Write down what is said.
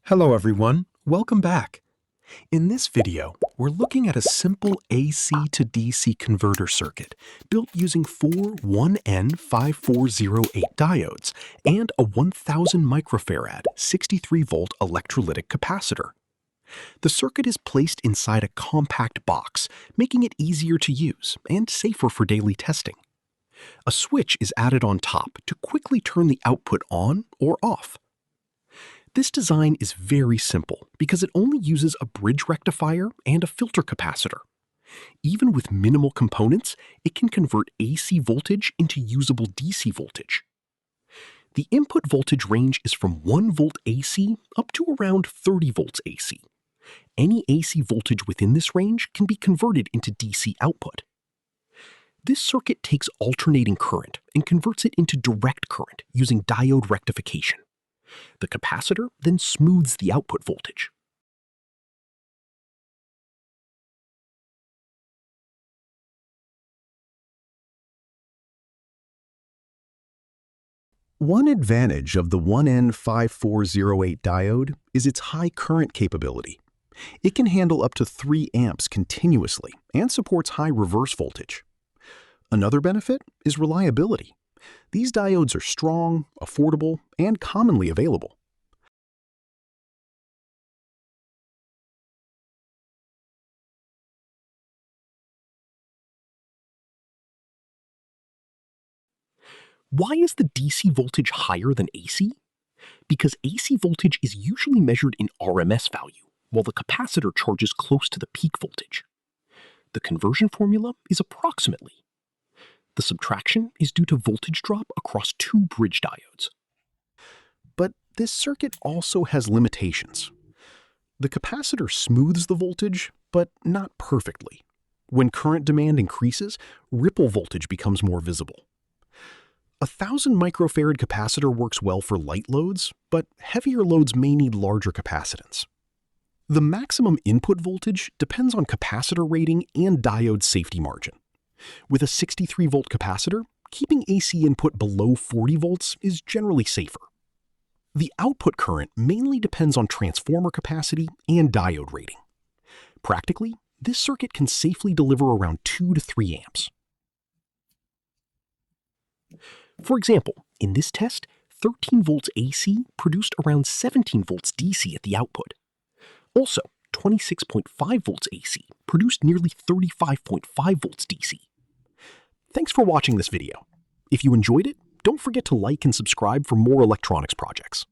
Hello everyone, welcome back. In this video, we're looking at a simple AC to DC converter circuit built using four 1N5408 diodes and a 1000 microfarad 63-volt electrolytic capacitor. The circuit is placed inside a compact box, making it easier to use and safer for daily testing. A switch is added on top to quickly turn the output on or off. This design is very simple because it only uses a bridge rectifier and a filter capacitor. Even with minimal components, it can convert AC voltage into usable DC voltage. The input voltage range is from 1 volt AC up to around 30 volts AC. Any AC voltage within this range can be converted into DC output. This circuit takes alternating current and converts it into direct current using diode rectification. The capacitor then smooths the output voltage. One advantage of the 1N5408 diode is its high current capability. It can handle up to 3 amps continuously and supports high reverse voltage. Another benefit is reliability. These diodes are strong, affordable, and commonly available. Why is the DC voltage higher than AC? Because AC voltage is usually measured in RMS value, while the capacitor charges close to the peak voltage. The conversion formula is approximately. The subtraction is due to voltage drop across 2 bridge diodes. But this circuit also has limitations. The capacitor smooths the voltage, but not perfectly. When current demand increases, ripple voltage becomes more visible. A 1000 microfarad capacitor works well for light loads, but heavier loads may need larger capacitance. The maximum input voltage depends on capacitor rating and diode safety margin. With a 63-volt capacitor, keeping AC input below 40 volts is generally safer. The output current mainly depends on transformer capacity and diode rating. Practically, this circuit can safely deliver around 2 to 3 amps. For example, in this test, 13 volts AC produced around 17 volts DC at the output. Also, 26.5 volts AC produced nearly 35.5 volts DC. Thanks for watching this video. If you enjoyed it, don't forget to like and subscribe for more electronics projects.